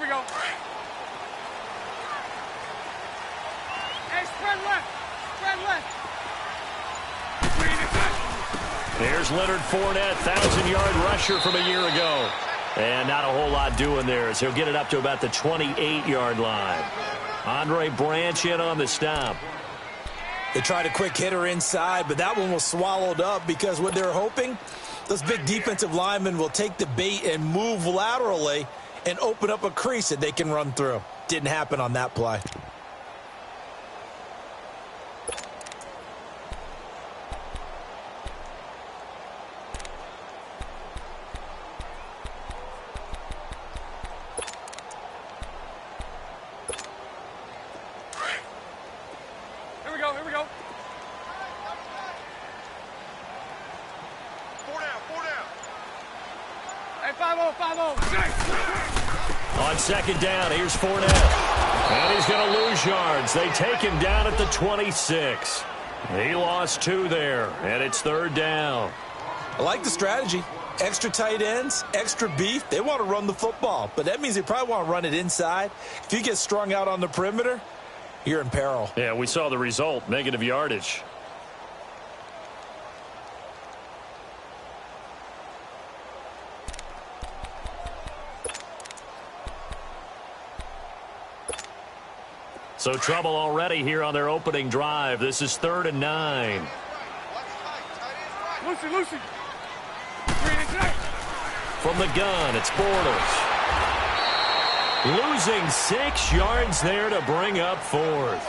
we go. Hey, spread left. Spread left. Here's Leonard Fournette, 1,000-yard rusher from a year ago. And not a whole lot doing there as he'll get it up to about the 28-yard line. Andre Branch in on the stop. They tried a quick hitter inside, but that one was swallowed up because what they're hoping, those big defensive linemen will take the bait and move laterally and open up a crease that they can run through. Didn't happen on that play. Here we go. 4 down. Hey, 5-0. On second down, here's Fournette. And he's going to lose yards. They take him down at the 26. He lost 2 there, and it's third down. I like the strategy. Extra tight ends, extra beef. They want to run the football, but that means they probably want to run it inside. If you get strung out on the perimeter, you're in peril. Yeah, we saw the result, negative yardage. So trouble already here on their opening drive. This is 3rd and 9. Lucy. From the gun, it's Bortles. Losing 6 yards there to bring up 4th.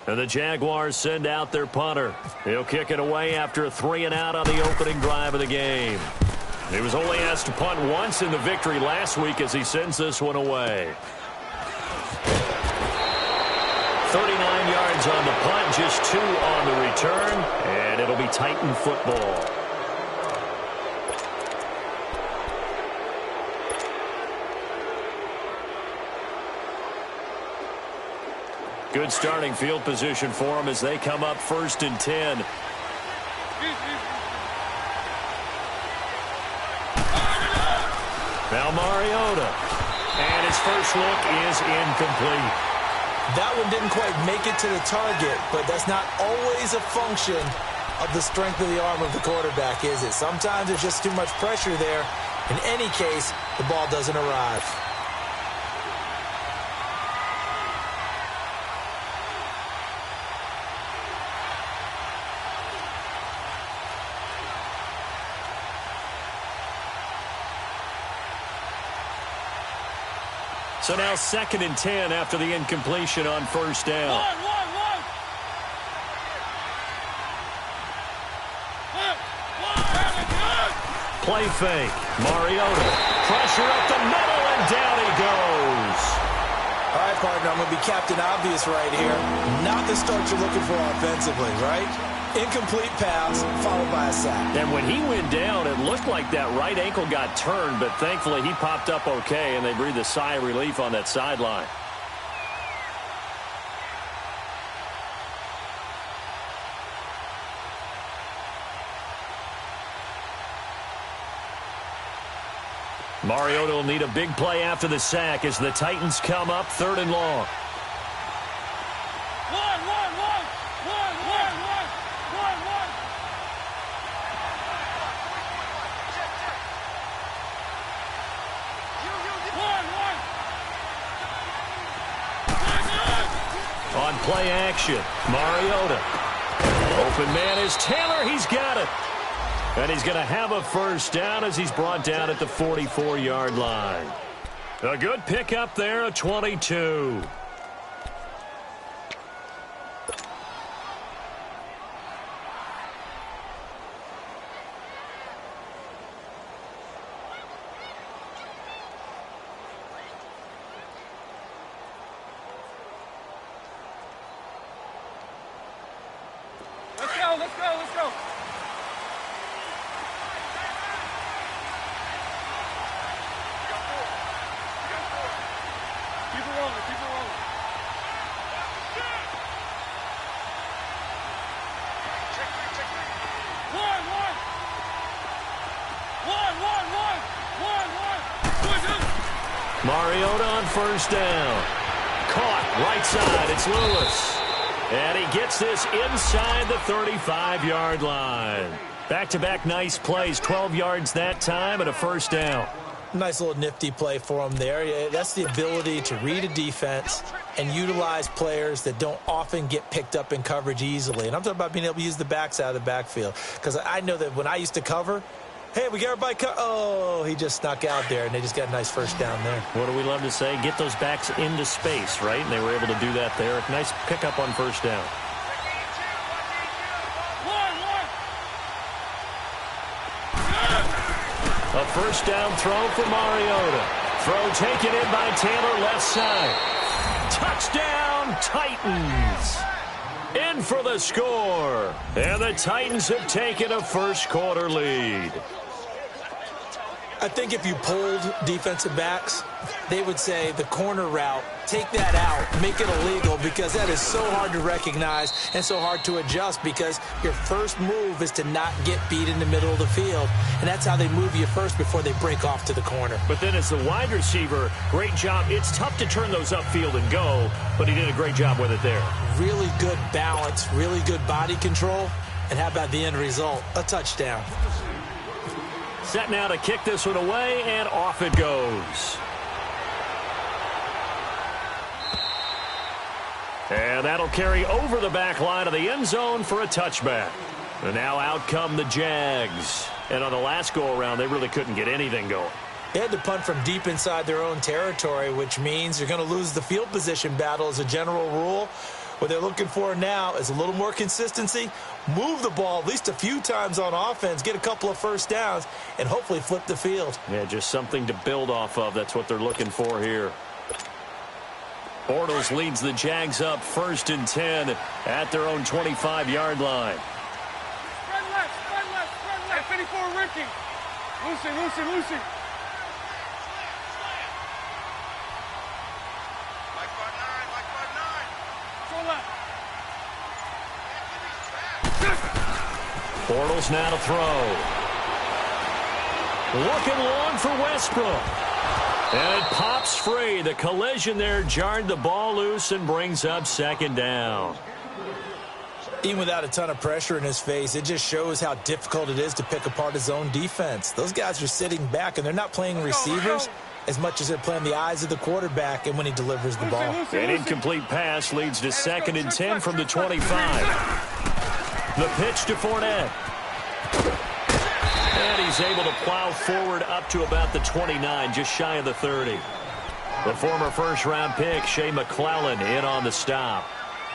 And the Jaguars send out their punter. He'll kick it away after a 3-and-out on the opening drive of the game. He was only asked to punt once in the victory last week as he sends this one away. 39 yards on the punt, just 2 on the return, and it'll be Titan football. Good starting field position for them as they come up 1st and 10. Now Mariota, and his first look is incomplete. That one didn't quite make it to the target, but that's not always a function of the strength of the arm of the quarterback, is it? Sometimes there's just too much pressure there. In any case, the ball doesn't arrive. So now 2nd and 10 after the incompletion on 1st down. Play fake. Mariota. Pressure up the middle, and down he goes. All right, partner, I'm going to be Captain Obvious right here. Not the start you're looking for offensively, right? Incomplete pass, followed by a sack. And when he went down, it looked like that right ankle got turned, but thankfully he popped up okay, and they breathed a sigh of relief on that sideline. Mariota will need a big play after the sack as the Titans come up 3rd and long. On play action, Mariota. Open man is Taylor. He's got it. And he's going to have a first down as he's brought down at the 44-yard line. A good pickup there, a 22. Let's go. Keep it rolling. Mariota on first down. Caught right side. It's Lewis. And he gets this inside the 35-yard line. Back-to-back nice plays. 12 yards that time and a first down. Nice little nifty play for him there. Yeah, that's the ability to read a defense and utilize players that don't often get picked up in coverage easily. And I'm talking about being able to use the backs out of the backfield. Because I know that when I used to cover, hey, we got everybody oh, he just snuck out there, and they just got a nice first down there. What do we love to say? Get those backs into space, right? And they were able to do that there. Nice pickup on first down. A first down throw for Mariota. Throw taken in by Taylor, left side. Touchdown, Titans. In for the score. And the Titans have taken a first-quarter lead. I think if you polled defensive backs, they would say the corner route, take that out, make it illegal, because that is so hard to recognize and so hard to adjust, because your first move is to not get beat in the middle of the field, and that's how they move you first before they break off to the corner. But then as the wide receiver, great job. It's tough to turn those upfield and go, but he did a great job with it there. Really good balance, really good body control, and how about the end result? A touchdown. Set now to kick this one away, and off it goes. And that'll carry over the back line of the end zone for a touchback. And now out come the Jags. And on the last go-around, they really couldn't get anything going. They had to punt from deep inside their own territory, which means you're going to lose the field position battle as a general rule. What they're looking for now is a little more consistency, move the ball at least a few times on offense, get a couple of first downs, and hopefully flip the field. Yeah, just something to build off of. That's what they're looking for here. Bortles leads the Jags up 1st and 10 at their own 25-yard line. Spread left. Hey, 54, Ricky. Lucy. Bortles now to throw. Looking long for Westbrook. And it pops free. The collision there jarred the ball loose and brings up 2nd down. Even without a ton of pressure in his face, it just shows how difficult it is to pick apart his own defense. Those guys are sitting back, and they're not playing receivers as much as they're playing the eyes of the quarterback and when he delivers the ball. An incomplete pass leads to 2nd and 10 from the 25. The pitch to Fournette. And he's able to plow forward up to about the 29, just shy of the 30. The former first-round pick, Shea McClellan, in on the stop.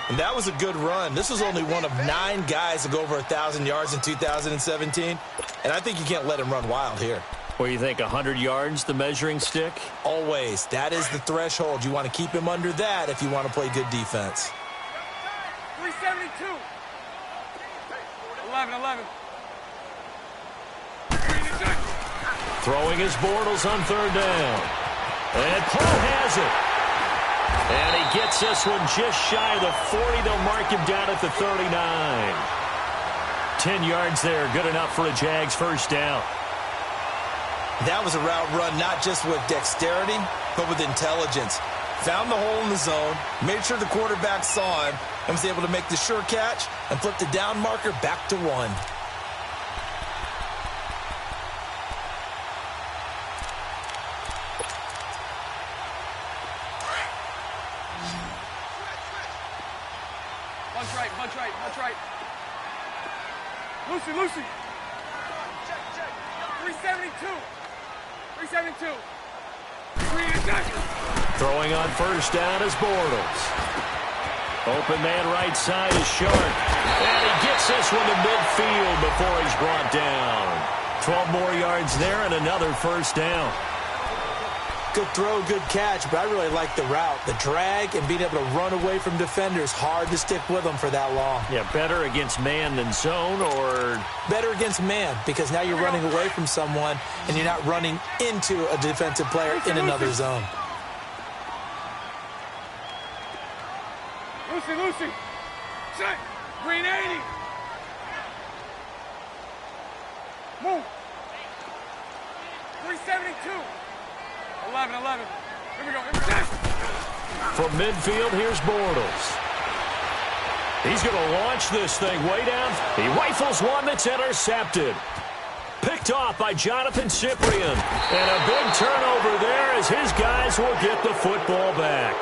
And that was a good run. This was only one of 9 guys to go over 1,000 yards in 2017. And I think you can't let him run wild here. What do you think, 100 yards, the measuring stick? Always. That is the threshold. You want to keep him under that if you want to play good defense. 372. 11. Throwing his Bortles on 3rd down. And Paul has it. And he gets this one just shy of the 40. They'll mark him down at the 39. 10 yards there. Good enough for a Jags first down. That was a route run not just with dexterity, but with intelligence. Found the hole in the zone, made sure the quarterback saw him, and was able to make the sure catch and flip the down marker back to 1. Punch right. Lucy. 372. Throwing on first down is Bortles. Open man right side is Sharp. And he gets this one to midfield before he's brought down. 12 more yards there and another first down. Good throw, good catch, but I really like the route. The drag and being able to run away from defenders, hard to stick with them for that long. Yeah, better against man than zone, or? Better against man, because now you're running away from someone and you're not running into a defensive player in another zone. Lucy. Check. Green 80. Move. 372. 11. Here we go. Here we go. From midfield, here's Bortles. He's going to launch this thing way down. He rifles one that's intercepted. Picked off by Jonathan Cyprian. And a big turnover there as his guys will get the football back.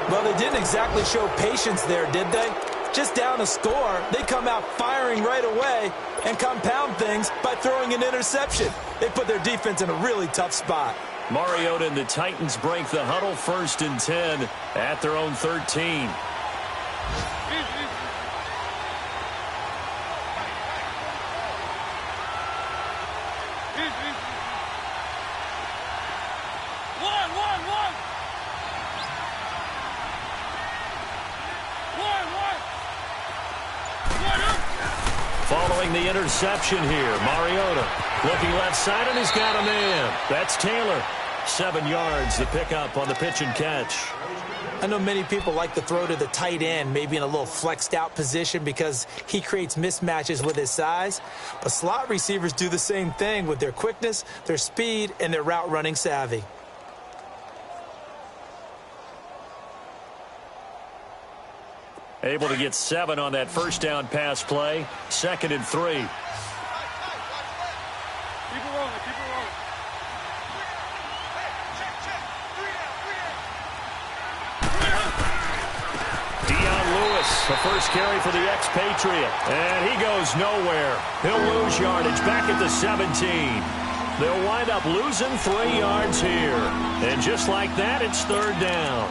Well, they didn't exactly show patience there, did they? Just down a score, they come out firing right away and compound things by throwing an interception. They put their defense in a really tough spot. Mariota and the Titans break the huddle 1st and 10 at their own 13. Following the interception here, Mariota looking left side, and he's got a man. That's Taylor. 7 yards, the pickup on the pitch and catch. I know many people like to throw to the tight end, maybe in a little flexed out position because he creates mismatches with his size. But slot receivers do the same thing with their quickness, their speed, and their route running savvy. Able to get 7 on that first down pass play. 2nd and 3. Keep it rolling. Keep it rolling. Dion Lewis, the first carry for the expatriate. And he goes nowhere. He'll lose yardage back at the 17. They'll wind up losing 3 yards here. And just like that, it's 3rd down.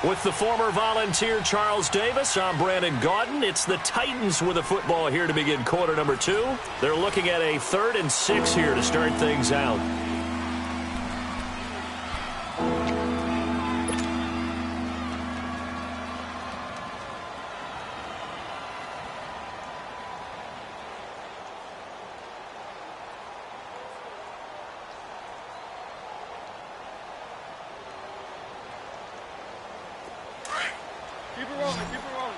With the former Volunteer Charles Davis, I'm Brandon Gaudin. It's the Titans with the football here to begin quarter number 2. They're looking at a 3rd and 6 here to start things out. Keep it rolling. Keep it rolling.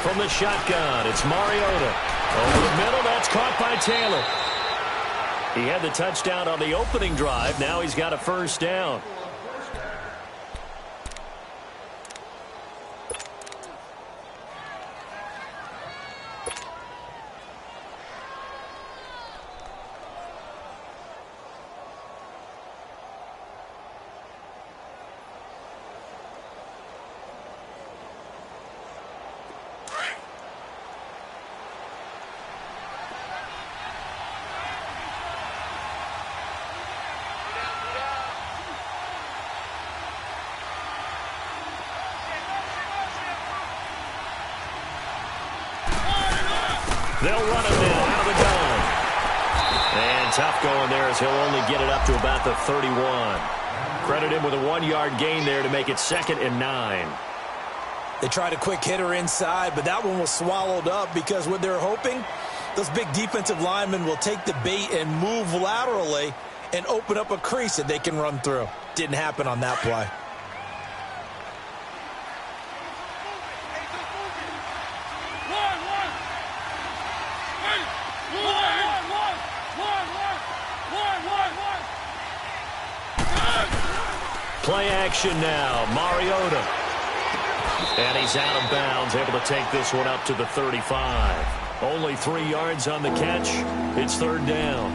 From the shotgun, it's Mariota. Over the middle, that's caught by Taylor. He had the touchdown on the opening drive. Now he's got a 1st down. They'll run him now out of the gun. And tough going there as he'll only get it up to about the 31. Credit him with a 1-yard gain there to make it 2nd and 9. They tried a quick hitter inside, but that one was swallowed up because what they're hoping, those big defensive linemen will take the bait and move laterally and open up a crease that they can run through. Didn't happen on that play. Play action now. Mariota. And he's out of bounds, able to take this one up to the 35. Only 3 yards on the catch. It's 3rd down.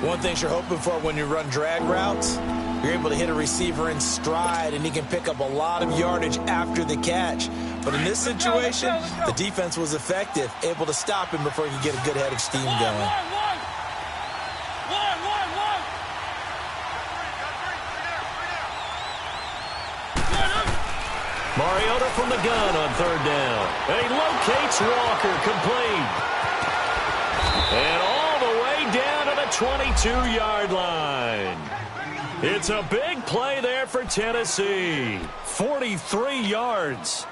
One thing you're hoping for when you run drag routes, you're able to hit a receiver in stride, and he can pick up a lot of yardage after the catch. But in this situation, the defense was effective, able to stop him before he could get a good head of steam going. Mariota from the gun on 3rd down. And he locates Walker, complete. And all the way down to the 22-yard line. It's a big play there for Tennessee. 43 yards.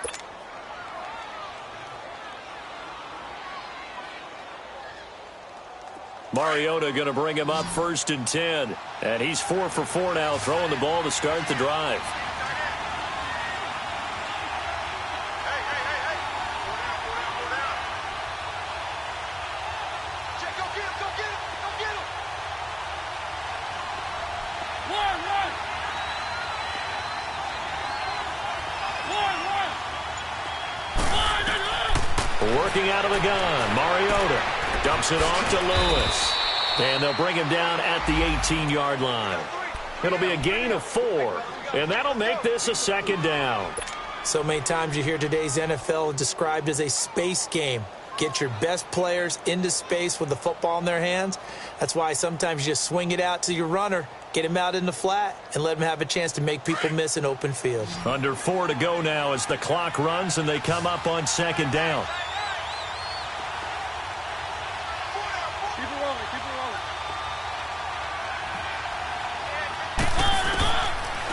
Mariota going to bring him up 1st and 10. And he's 4 for 4 now, throwing the ball to start the drive. Working out of the gun, Mariota dumps it off to Lewis. And they'll bring him down at the 18-yard line. It'll be a gain of 4, and that'll make this a 2nd down. So many times you hear today's NFL described as a space game. Get your best players into space with the football in their hands. That's why sometimes you just swing it out to your runner, get him out in the flat, and let him have a chance to make people miss an open field. Under 4 to go now as the clock runs and they come up on 2nd down.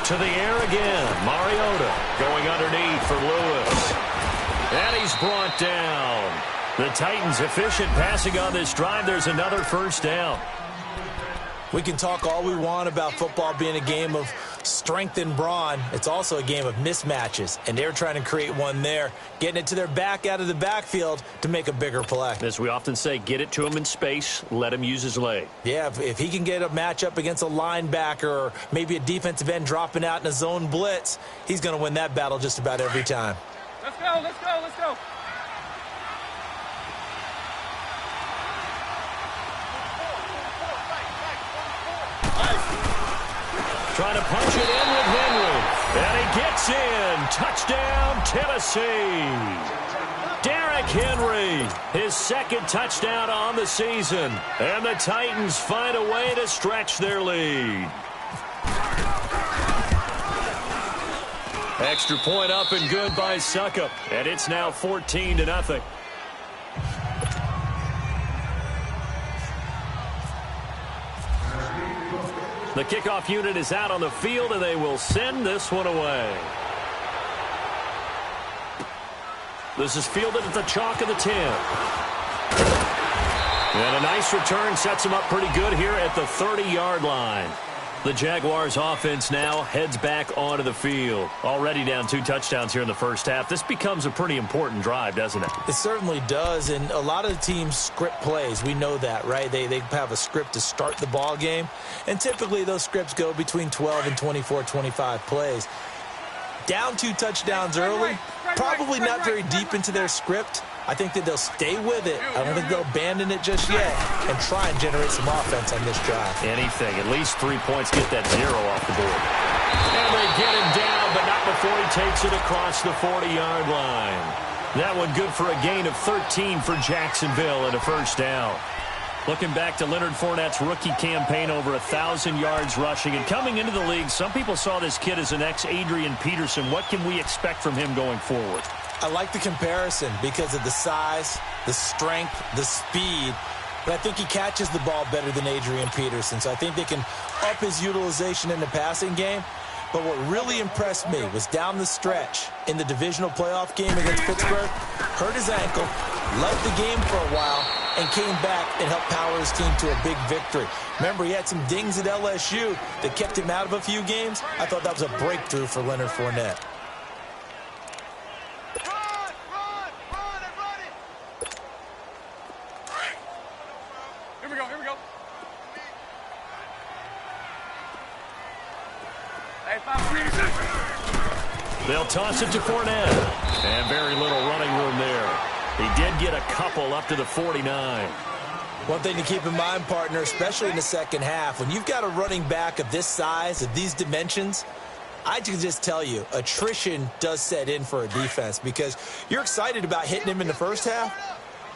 To the air again. Mariota going underneath for Lewis. And he's brought down. The Titans efficient passing on this drive. There's another 1st down. We can talk all we want about football being a game of strength and brawn. It's also a game of mismatches, and they're trying to create one there, getting it to their back out of the backfield to make a bigger play. As we often say, get it to him in space, let him use his leg. Yeah, if he can get a matchup against a linebacker or maybe a defensive end dropping out in a zone blitz, he's going to win that battle just about every time. Let's go, let's go, let's go. Trying to punch it in with Henry. And he gets in. Touchdown, Tennessee. Derrick Henry, his 2nd touchdown on the season. And the Titans find a way to stretch their lead. Extra point up and good by Suckup. And it's now 14-0. The kickoff unit is out on the field, and they will send this one away. This is fielded at the chalk of the 10. And a nice return sets him up pretty good here at the 30-yard line. The Jaguars offense now heads back onto the field. Already down 2 touchdowns here in the first half. This becomes a pretty important drive, doesn't it? It certainly does, and a lot of the teams script plays. We know that, right? They have a script to start the ball game, and typically those scripts go between 12 and 24, 25 plays. Down 2 touchdowns early, probably not very deep into their script. I think that they'll stay with it. I don't think they'll abandon it just yet and try and generate some offense on this drive. Anything. At least 3 points. Get that 0 off the board. And they get him down, but not before he takes it across the 40-yard line. That one good for a gain of 13 for Jacksonville and a 1st down. Looking back to Leonard Fournette's rookie campaign, over 1,000 yards rushing. And coming into the league, some people saw this kid as an ex-Adrian Peterson. What can we expect from him going forward? I like the comparison because of the size, the strength, the speed. But I think he catches the ball better than Adrian Peterson. So I think they can up his utilization in the passing game. But what really impressed me was down the stretch in the divisional playoff game against Pittsburgh, hurt his ankle, left the game for a while, and came back and helped power his team to a big victory. Remember, he had some dings at LSU that kept him out of a few games. I thought that was a breakthrough for Leonard Fournette. Here we go. Hey, 5 They'll toss it to Fournette. And very little running room there. He did get a couple up to the 49. One thing to keep in mind, partner, especially in the second half, when you've got a running back of this size, of these dimensions, I can just tell you, attrition does set in for a defense because you're excited about hitting him in the first half.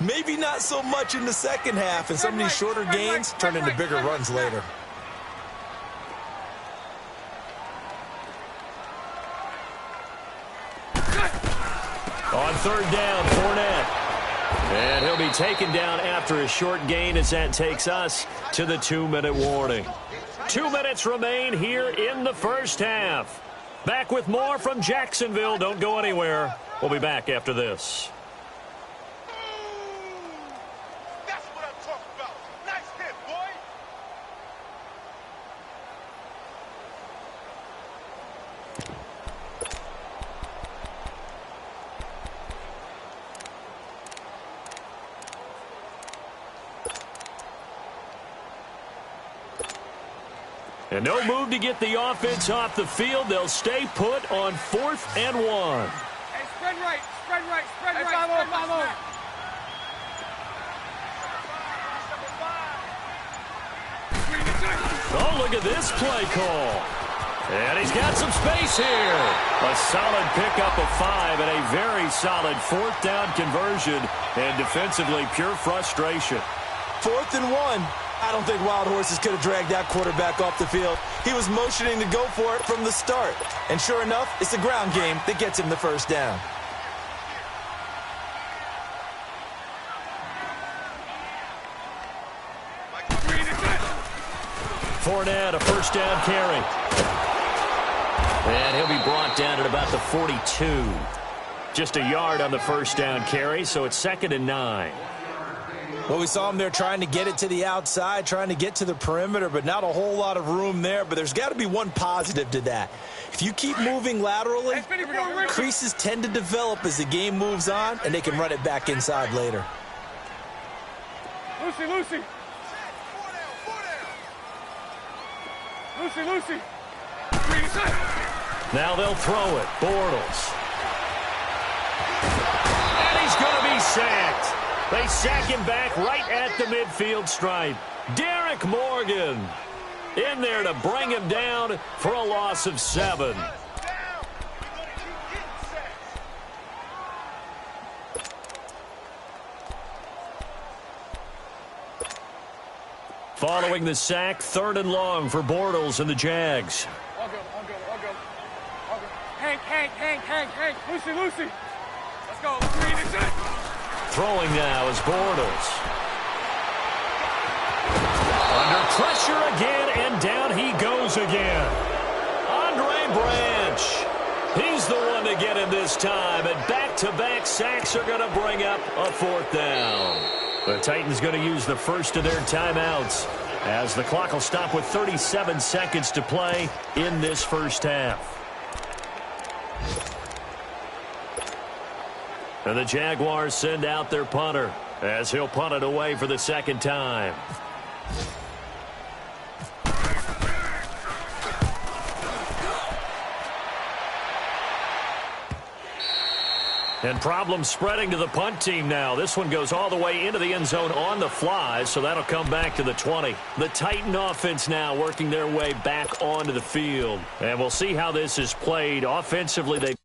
Maybe not so much in the second half, and some of these shorter gains turn into bigger runs later. On 3rd down, Fournette. And he'll be taken down after a short gain as that takes us to the 2-minute warning. 2 minutes remain here in the first half. Back with more from Jacksonville. Don't go anywhere. We'll be back after this. That's what I'm talking about. Nice hit, boy. And no move to get the offense off the field. They'll stay put on 4th and 1. Hey, spread right, spread right, spread right. Follow. Oh, look at this play call. And he's got some space here. A solid pickup of 5 and a very solid 4th down conversion. And defensively, pure frustration. 4th and 1. I don't think Wild Horses could have dragged that quarterback off the field. He was motioning to go for it from the start. And sure enough, it's the ground game that gets him the first down. Fournette, a first down carry. And he'll be brought down at about the 42. Just a yard on the first down carry, so it's 2nd and 9. Well, we saw him there trying to get it to the outside, trying to get to the perimeter, but not a whole lot of room there. But there's got to be one positive to that. If you keep moving laterally, creases tend to develop as the game moves on, and they can run it back inside later. Lucy. Now they'll throw it. Bortles. And he's going to be sacked. They sack him back right at the midfield stripe. Derek Morgan in there to bring him down for a loss of 7. Following the sack, 3rd and long for Bortles and the Jags. I'll go. Hank. Lucy. Let's go. Throwing now is Bortles. Under pressure again, and down he goes again. Andre Branch. He's the one to get him this time, and back-to-back sacks are going to bring up a 4th down. The Titans going to use the first of their timeouts as the clock will stop with 37 seconds to play in this first half. And the Jaguars send out their punter as he'll punt it away for the 2nd time. And problems spreading to the punt team now. This one goes all the way into the end zone on the fly, so that'll come back to the 20. The Titan offense now working their way back onto the field. And we'll see how this is played. Offensively, they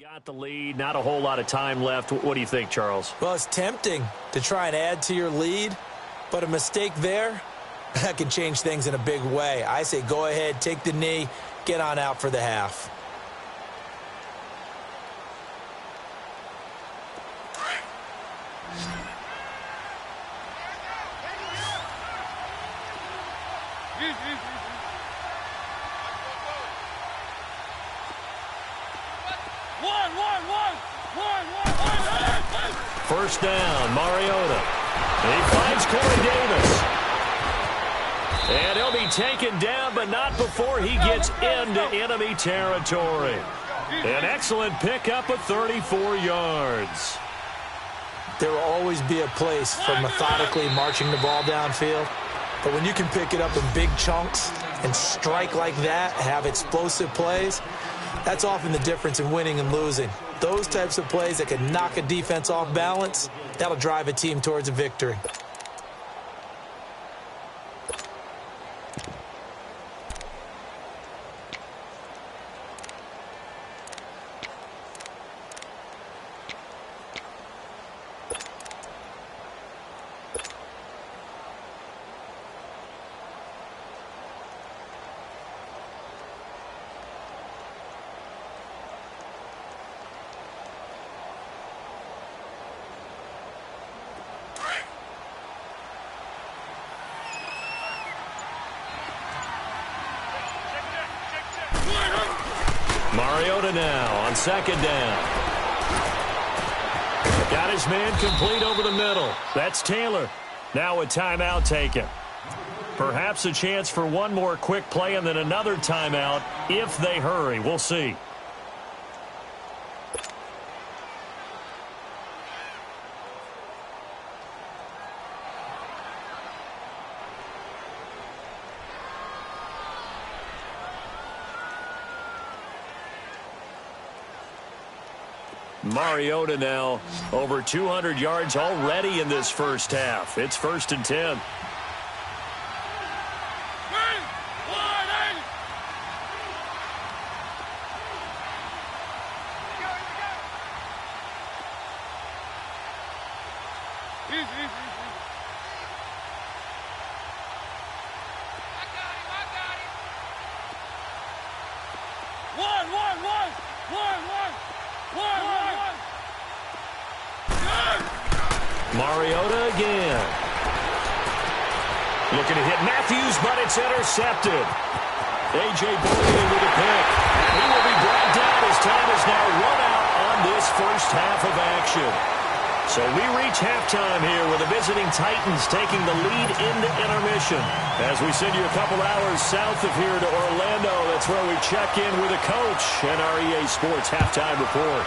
got the lead. Not a whole lot of time left. What do you think, Charles? Well, it's tempting to try and add to your lead, but a mistake there, that can change things in a big way. I say go ahead, take the knee, get on out for the half. First down, Mariota. He finds Corey Davis. And he'll be taken down, but not before he gets into enemy territory. An excellent pickup of 34 yards. There will always be a place for methodically marching the ball downfield. But when you can pick it up in big chunks and strike like that, have explosive plays, that's often the difference in winning and losing. Those types of plays that can knock a defense off balance, that'll drive a team towards a victory. Mariota now on second down. Got his man complete over the middle. That's Taylor. Now a timeout taken. Perhaps a chance for one more quick play and then another timeout if they hurry. We'll see. Mariota now over 200 yards already in this first half. It's 1st and 10. Mariota again. Looking to hit Matthews, but it's intercepted. A.J. Boyd with a pick. And he will be brought down as time is now run out on this first half of action. So we reach halftime here with the visiting Titans taking the lead into intermission. As we send you a couple hours south of here to Orlando, that's where we check in with the coach and our EA Sports halftime report.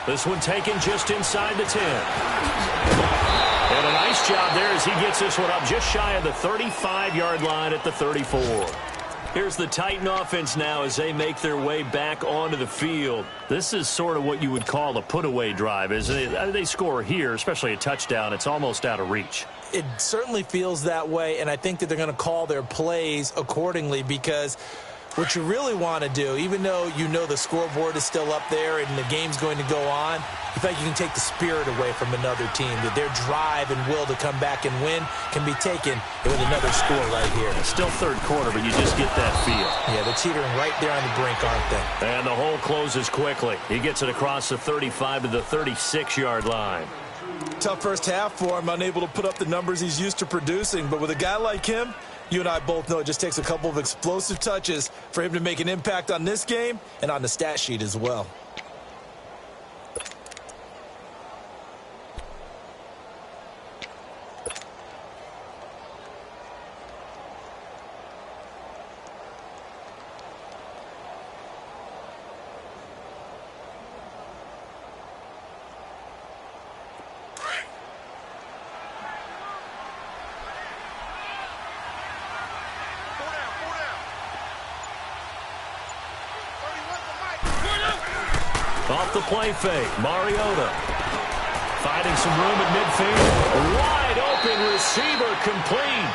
This one taken just inside the 10. And a nice job there as he gets this one up just shy of the 35-yard line at the 34. Here's the Titan offense now as they make their way back onto the field. This is sort of what you would call a put-away drive, isn't it? They score here, especially a touchdown. It's almost out of reach. It certainly feels that way, and I think that they're going to call their plays accordingly because what you really want to do, even though you know the scoreboard is still up there and the game's going to go on, you feel like you can take the spirit away from another team, that their drive and will to come back and win can be taken with another score right here. It's still third quarter, but you just get that feel. Yeah, they're teetering right there on the brink, aren't they? And the hole closes quickly. He gets it across the 35 to the 36-yard line. Tough first half for him, unable to put up the numbers he's used to producing, but with a guy like him, you and I both know it just takes a couple of explosive touches for him to make an impact on this game and on the stat sheet as well. Off the play fake, Mariota finding some room at midfield. Wide open receiver complete.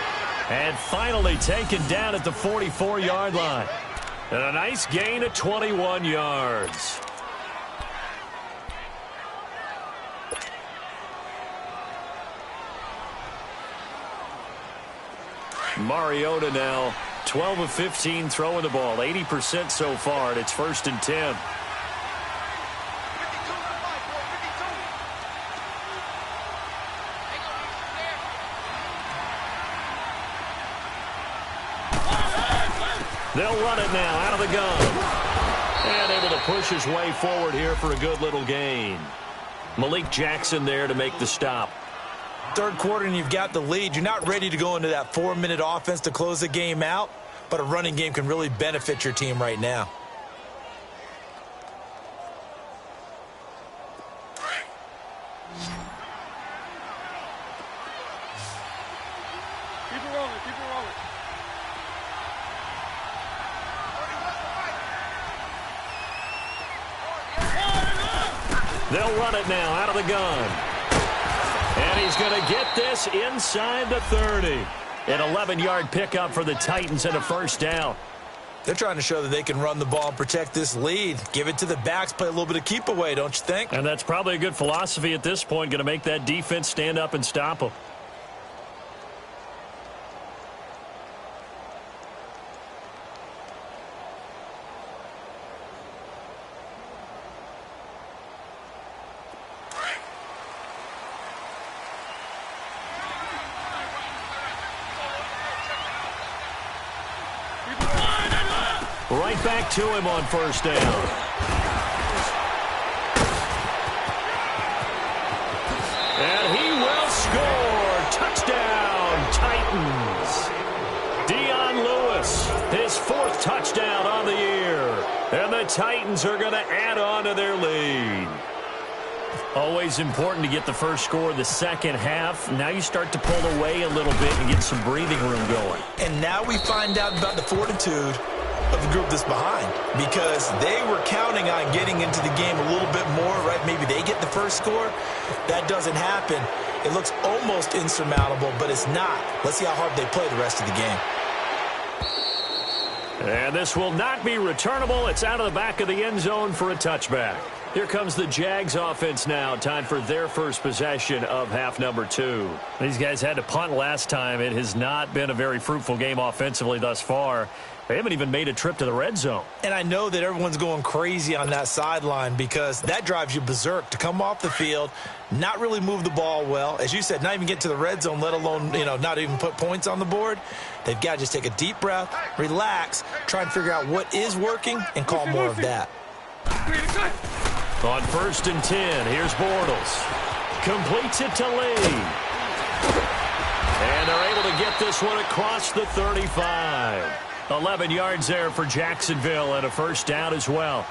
And finally taken down at the 44-yard line. And a nice gain of 21 yards. Mariota now 12 of 15 throwing the ball, 80% so far, and it's 1st and 10. They'll run it now out of the gun. And able to push his way forward here for a good little gain. Malik Jackson there to make the stop. Third quarter and you've got the lead. You're not ready to go into that 4-minute offense to close the game out, but a running game can really benefit your team right now. Keep it rolling, keep it rolling. They'll run it now out of the gun. And he's going to get this inside the 30. An 11-yard pickup for the Titans and a first down. They're trying to show that they can run the ball and protect this lead. Give it to the backs, play a little bit of keep away, don't you think? And that's probably a good philosophy at this point, going to make that defense stand up and stop them. right back to him on first down. And he will score. Touchdown, Titans. Dion Lewis, his 4th touchdown on the year. And the Titans are going to add on to their lead. Always important to get the first score of the second half. Now you start to pull away a little bit and get some breathing room going. And now we find out about the fortitude of the group that's behind, because they were counting on getting into the game a little bit more, right? Maybe they get the first score. That doesn't happen. It looks almost insurmountable, but it's not. Let's see how hard they play the rest of the game. And this will not be returnable. It's out of the back of the end zone for a touchback. Here comes the Jags offense now. Time for their first possession of half number 2. These guys had to punt last time. It has not been a very fruitful game offensively thus far. They haven't even made a trip to the red zone. And I know that everyone's going crazy on that sideline because that drives you berserk to come off the field, not really move the ball well. As you said, not even get to the red zone, let alone, not even put points on the board. They've got to just take a deep breath, relax, try and figure out what is working, and call more of that. On 1st and 10, here's Bortles. Completes it to Lee. And they're able to get this one across the 35. 11 yards there for Jacksonville and a first down as well.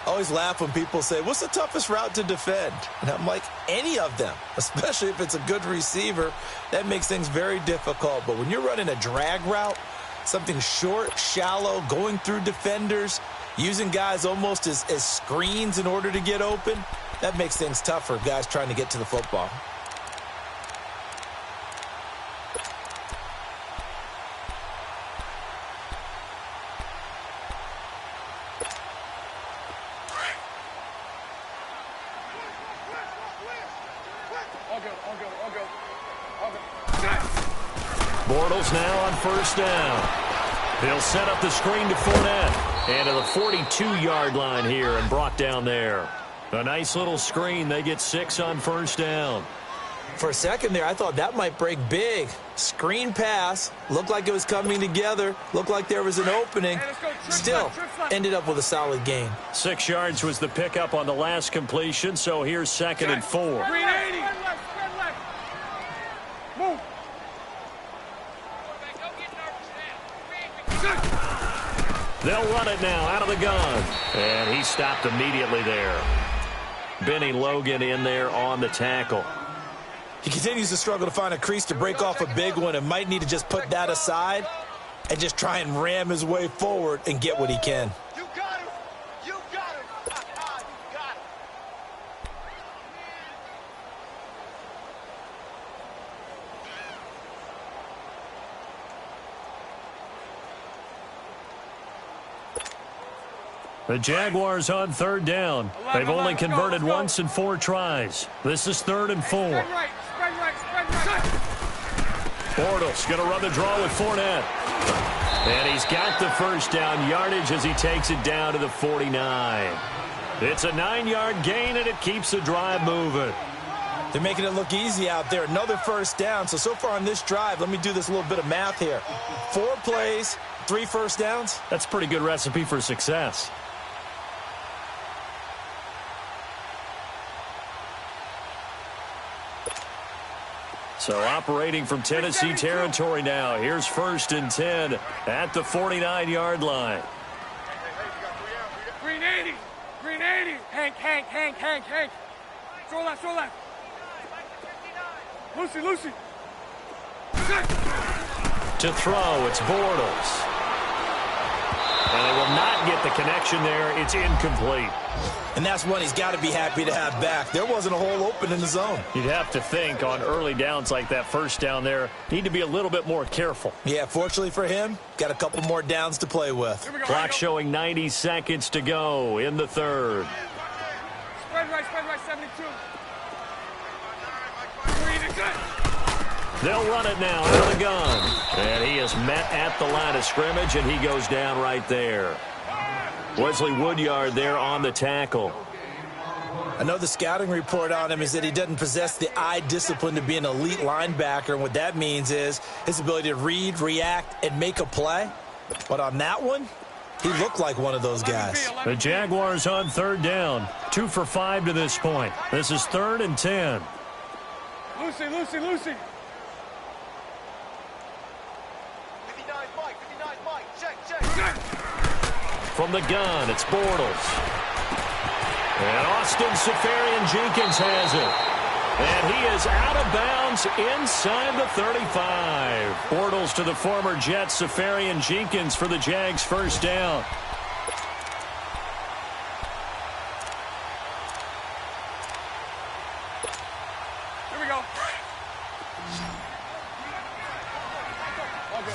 I always laugh when people say, what's the toughest route to defend? And I'm like, any of them, especially if it's a good receiver. That makes things very difficult. But when you're running a drag route, something short, shallow, going through defenders, using guys almost as screens in order to get open, that makes things tough for guys trying to get to the football. Bortles now on first down. He'll set up the screen to Fournette. And to the 42-yard line here and brought down there. A nice little screen. They get 6 on first down. For a second there, I thought that might break big. Screen pass. Looked like it was coming together. Looked like there was an opening. Still, ended up with a solid gain. 6 yards was the pickup on the last completion, so here's 2nd and 4. Move. They'll run it now out of the gun. And he stopped immediately there. Benny Logan in there on the tackle. He continues to struggle to find a crease to break off a big one and might need to just put that aside and just try and ram his way forward and get what he can. You got him. You got him. You got him. The Jaguars on 3rd down. They've only converted once in 4 tries. This is 3rd and 4. Spread right, spread right, spread right. Bortles going to run the draw with Fournette. And he's got the first down yardage as he takes it down to the 49. It's a 9-yard gain, and it keeps the drive moving. They're making it look easy out there. Another first down. So far on this drive, let me do this little bit of math here. 4 plays, 3 first downs. That's a pretty good recipe for success. So operating from Tennessee territory now. Here's 1st and 10 at the 49-yard line. Green 80. Green 80. Hank. Throw left. Lucy. To throw, it's Bortles. And they will not get the connection there. It's incomplete. And that's one he's got to be happy to have back. There wasn't a hole open in the zone. You'd have to think on early downs like that first down there, need to be a little bit more careful. Yeah, fortunately for him, got a couple more downs to play with. Clock showing 90 seconds to go in the 3rd. Spread right, 72. They'll run it now out of the gun. And he is met at the line of scrimmage, and he goes down right there. Wesley Woodyard there on the tackle. I know the scouting report on him is that he doesn't possess the eye discipline to be an elite linebacker. And what that means is his ability to read, react, and make a play. But on that one, He looked like one of those guys. The Jaguars on third down. 2 for 5 to this point. This is 3rd and 10. Lucy, Lucy, Lucy. 59 Mike, 59 Mike. Check. From the gun, it's Bortles. And Austin Seferian-Jenkins has it. And he is out of bounds inside the 35. Bortles to the former Jet Seferian-Jenkins for the Jags' first down. Here we go. All good.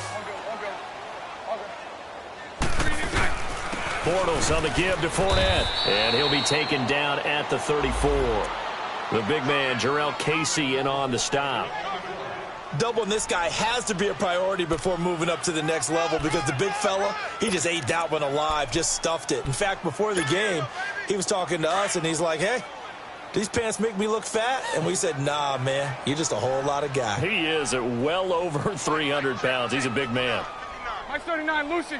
Bortles on the give to Fournette. And he'll be taken down at the 34. The big man, Jarrell Casey, in on the stop. Doubling this guy has to be a priority before moving up to the next level because the big fella, he just ate that one alive, just stuffed it. In fact, before the game, he was talking to us, and he's like, hey, these pants make me look fat? And we said, nah, man, you're just a whole lot of guy. He is at well over 300 pounds. He's a big man. Mike 39, Lucy.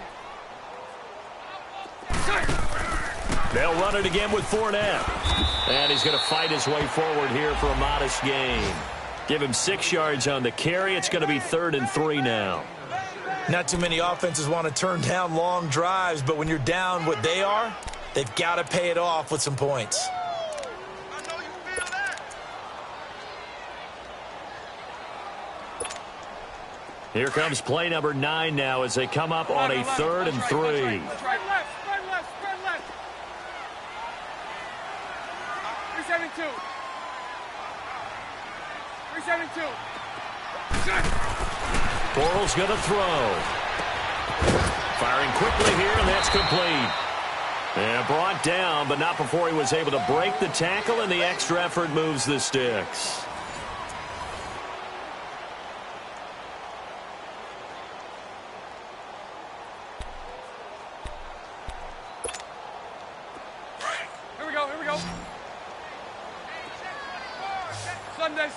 They'll run it again with Fournette. And he's going to fight his way forward here for a modest gain. Give him 6 yards on the carry. It's going to be 3rd and 3 now. Not too many offenses want to turn down long drives, but when you're down what they are, they've got to pay it off with some points. I know you feel that. Here comes play number 9 now as they come up on a 3rd and 3. That's right. Spread left. 372. 372. Bortles going to throw. Firing quickly here, and that's complete. And brought down, but not before he was able to break the tackle, and the extra effort moves the sticks. Here we go.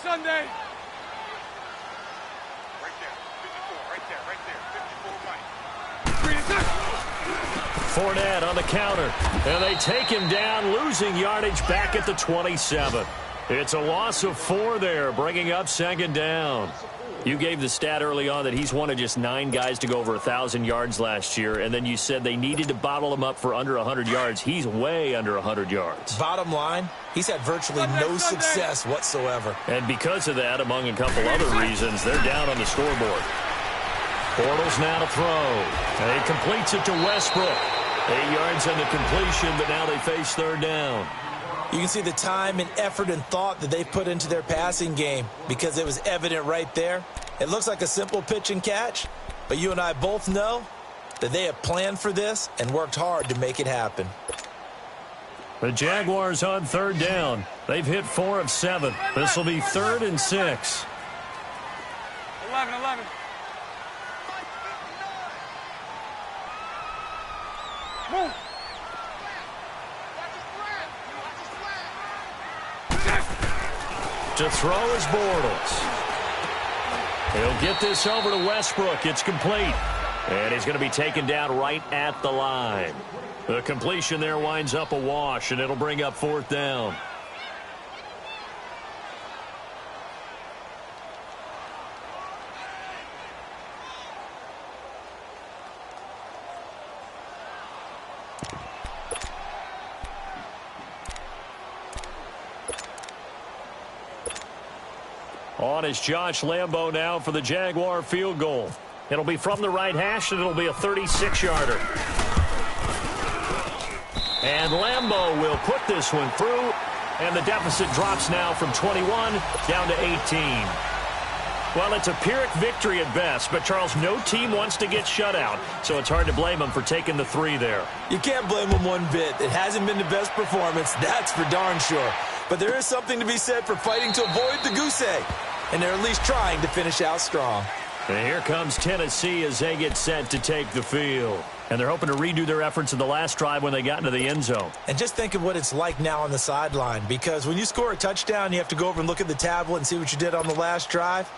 Sunday. Right there. 54, right there. 54 Mike. Fournette on the counter, and they take him down, losing yardage back at the 27. It's a loss of 4 there, bringing up 2nd down. You gave the stat early on that he's one of just 9 guys to go over 1,000 yards last year, and then you said they needed to bottle him up for under 100 yards. He's way under 100 yards. Bottom line, he's had virtually no success whatsoever. And because of that, among a couple other reasons, they're down on the scoreboard. Bortles now to throw. And he completes it to Westbrook. 8 yards on the completion, but now they face 3rd down. You can see the time and effort and thought that they put into their passing game because it was evident right there. It looks like a simple pitch and catch, but you and I both know that they have planned for this and worked hard to make it happen. The Jaguars on 3rd down. They've hit 4 of 7. This will be 3rd and 6. 11. Move. To throw is Bortles. He'll get this over to Westbrook. It's complete. And he's going to be taken down right at the line. The completion there winds up a wash, and it'll bring up 4th down. On is Josh Lambo now for the Jaguar field goal. It'll be from the right hash, and it'll be a 36-yarder. And Lambo will put this one through, and the deficit drops now from 21 down to 18. Well, it's a Pyrrhic victory at best, but, Charles, no team wants to get shut out, so it's hard to blame them for taking the 3 there. You can't blame them one bit. It hasn't been the best performance, that's for darn sure. But there is something to be said for fighting to avoid the goose egg, and they're at least trying to finish out strong. And here comes Tennessee as they get set to take the field. And they're hoping to redo their efforts in the last drive when they got into the end zone. And just think of what it's like now on the sideline, because when you score a touchdown, you have to go over and look at the tablet and see what you did on the last drive.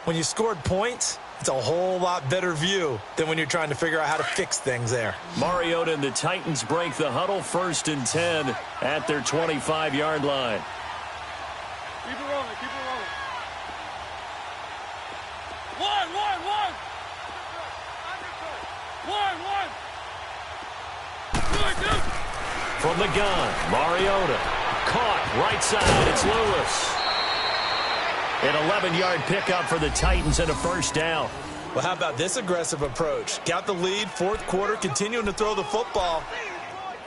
When you scored points, It's a whole lot better view than when you're trying to figure out how to fix things there. Mariota and the Titans break the huddle, 1st and 10 at their 25-yard line. Keep it rolling, keep it rolling. One. Good. From the gun, Mariota. Caught, right side, it's Lewis. An 11-yard pickup for the Titans and a 1st down. Well, how about this aggressive approach? Got the lead, 4th quarter, continuing to throw the football.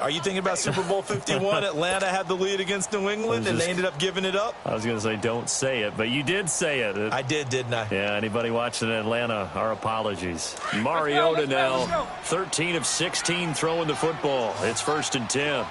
Are you thinking about Super Bowl 51? Atlanta had the lead against New England, and they ended up giving it up? I was going to say don't say it, but you did say it. I did, didn't I? Yeah, anybody watching Atlanta, our apologies. Mariota now, 13 of 16 throwing the football. It's 1st and 10.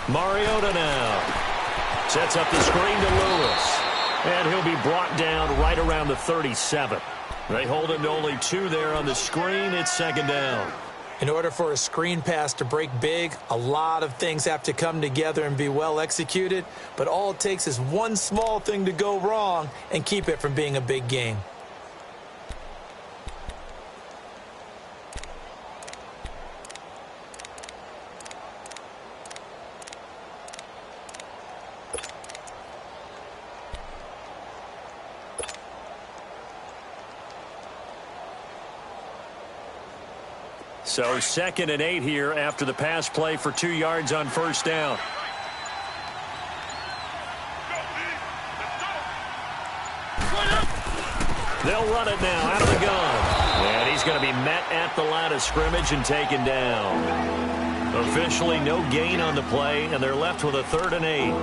Mariota now sets up the screen to Lewis, and he'll be brought down right around the 37. They hold him to only 2 there on the screen. It's 2nd down. In order for a screen pass to break big, a lot of things have to come together and be well executed, but all it takes is one small thing to go wrong and keep it from being a big game. So 2nd and 8 here after the pass play for 2 yards on 1st down. They'll run it now out of the gun. And he's going to be met at the line of scrimmage and taken down. Officially no gain on the play, and they're left with a 3rd and 8.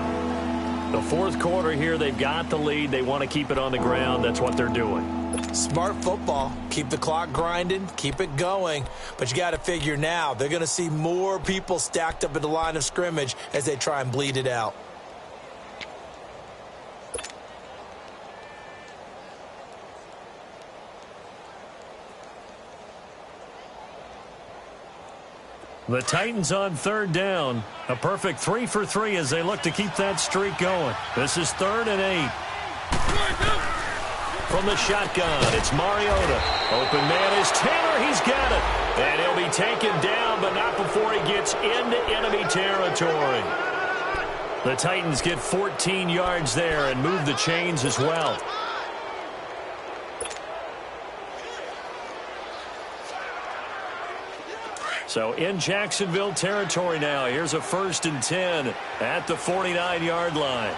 The 4th quarter here, they've got the lead. They want to keep it on the ground. That's what they're doing. Smart football. Keep the clock grinding. Keep it going. But you got to figure now, they're going to see more people stacked up at the line of scrimmage as they try and bleed it out. The Titans on 3rd down. A perfect 3 for 3 as they look to keep that streak going. This is 3rd and 8. From the shotgun, it's Mariota. Open man is Taylor. He's got it. And he'll be taken down, but not before he gets into enemy territory. The Titans get 14 yards there and move the chains as well. So in Jacksonville territory now. Here's a 1st and 10 at the 49-yard line.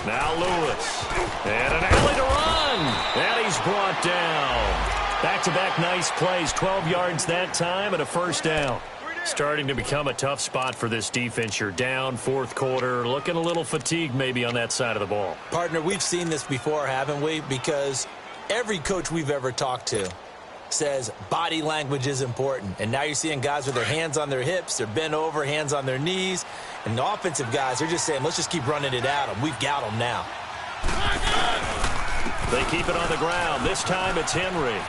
Now Lewis. And an alley to run. And he's brought down. Back-to-back nice plays. 12 yards that time and a 1st down. Starting to become a tough spot for this defense. You're down 4th quarter. Looking a little fatigued maybe on that side of the ball. Partner, we've seen this before, haven't we? Because every coach we've ever talked to says body language is important. And now you're seeing guys with their hands on their hips, they're bent over, hands on their knees. And the offensive guys, they're just saying, let's just keep running it at them. We've got them now. They keep it on the ground. This time it's Henry.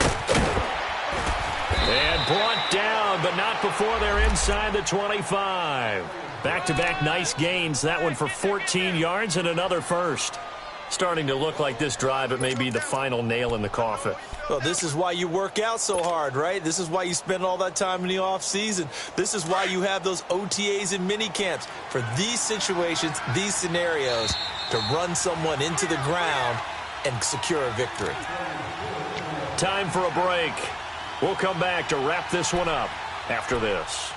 And brought down, but not before they're inside the 25. Back-to-back nice gains. That one for 14 yards and another 1st. Starting to look like this drive, it may be the final nail in the coffin. Well, this is why you work out so hard, right? This is why you spend all that time in the offseason. This is why you have those OTAs and mini camps. For these situations, these scenarios, to run someone into the ground and secure a victory. Time for a break. We'll come back to wrap this one up after this.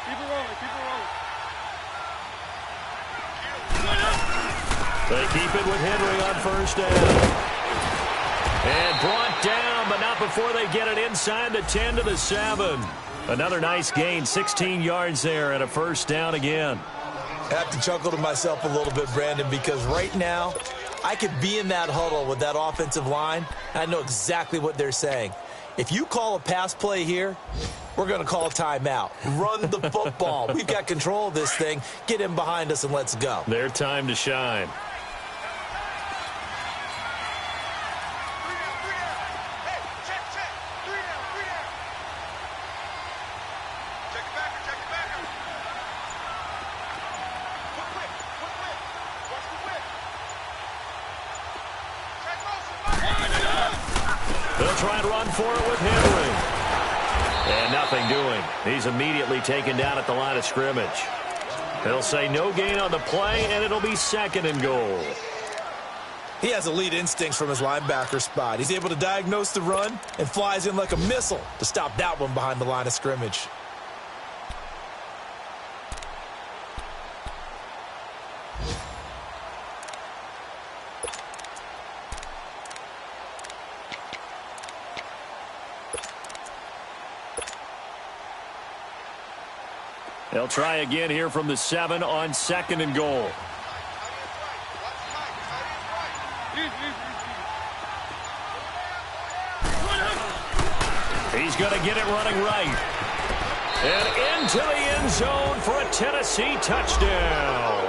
Keep it rolling, keep it rolling. They keep it with Henry on 1st down. And brought down, but not before they get it inside the 10 to the 7. Another nice gain, 16 yards there and a 1st down again. I have to chuckle to myself a little bit, Brandon, because right now, I could be in that huddle with that offensive line, and I know exactly what they're saying. If you call a pass play here, we're going to call a timeout. Run the football. We've got control of this thing. Get in behind us and let's go. Their time to shine. They'll try and run for it with Henry. And nothing doing. He's immediately taken down at the line of scrimmage. They'll say no gain on the play, and it'll be 2nd and goal. He has elite instincts from his linebacker spot. He's able to diagnose the run and flies in like a missile to stop that one behind the line of scrimmage. They'll try again here from the 7 on 2nd and goal. He's going to get it running right. And into the end zone for a Tennessee touchdown.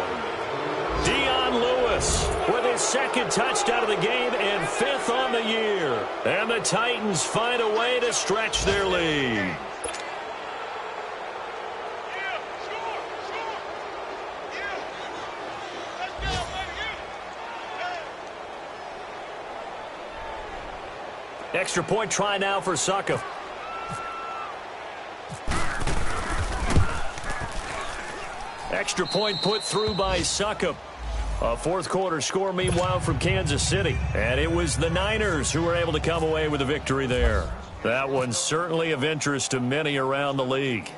Dion Lewis with his 2nd touchdown of the game and 5th on the year. And the Titans find a way to stretch their lead. Extra point try now for Succop. Extra point put through by Succop. A 4th quarter score, meanwhile, from Kansas City. And it was the Niners who were able to come away with a victory there. That one's certainly of interest to many around the league.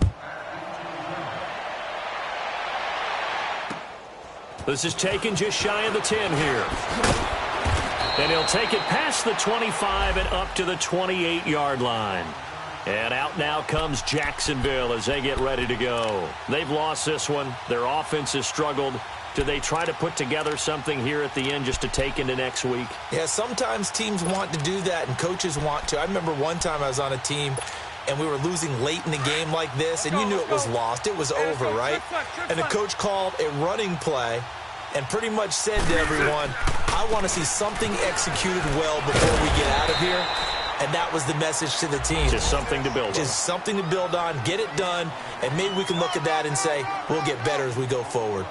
This is taken just shy of the 10 here. And he'll take it past the 25 and up to the 28-yard line. And out now comes Jacksonville as they get ready to go. They've lost this one. Their offense has struggled. Do they try to put together something here at the end just to take into next week? Yeah, sometimes teams want to do that and coaches want to. I remember one time I was on a team and we were losing late in the game like this, and you knew it was lost. It was over, right? And the coach called a running play and pretty much said to everyone, I want to see something executed well before we get out of here. And that was the message to the team. Just something to build on. Just something to build on, get it done, and maybe we can look at that and say, we'll get better as we go forward.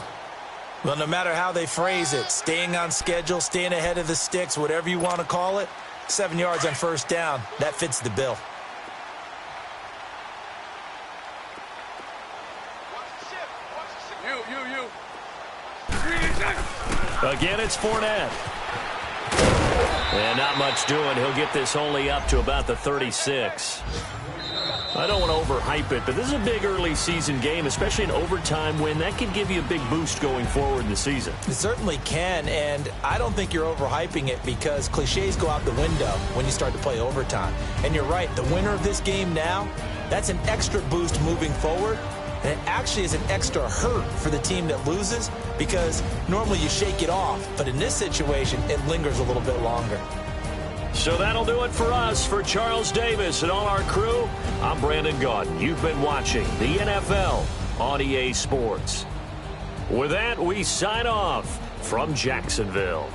Well, no matter how they phrase it, staying on schedule, staying ahead of the sticks, whatever you want to call it, 7 yards on 1st down, that fits the bill. Again, it's Fournette. And not much doing. He'll get this only up to about the 36. I don't want to overhype it, but this is a big early season game, especially an overtime win. That could give you a big boost going forward in the season. It certainly can, and I don't think you're overhyping it because cliches go out the window when you start to play overtime. And you're right, the winner of this game now, that's an extra boost moving forward. And it actually is an extra hurt for the team that loses because normally you shake it off. But in this situation, it lingers a little bit longer. So that'll do it for us. For Charles Davis and all our crew, I'm Brandon Gaudin. You've been watching the NFL on EA Sports. With that, we sign off from Jacksonville.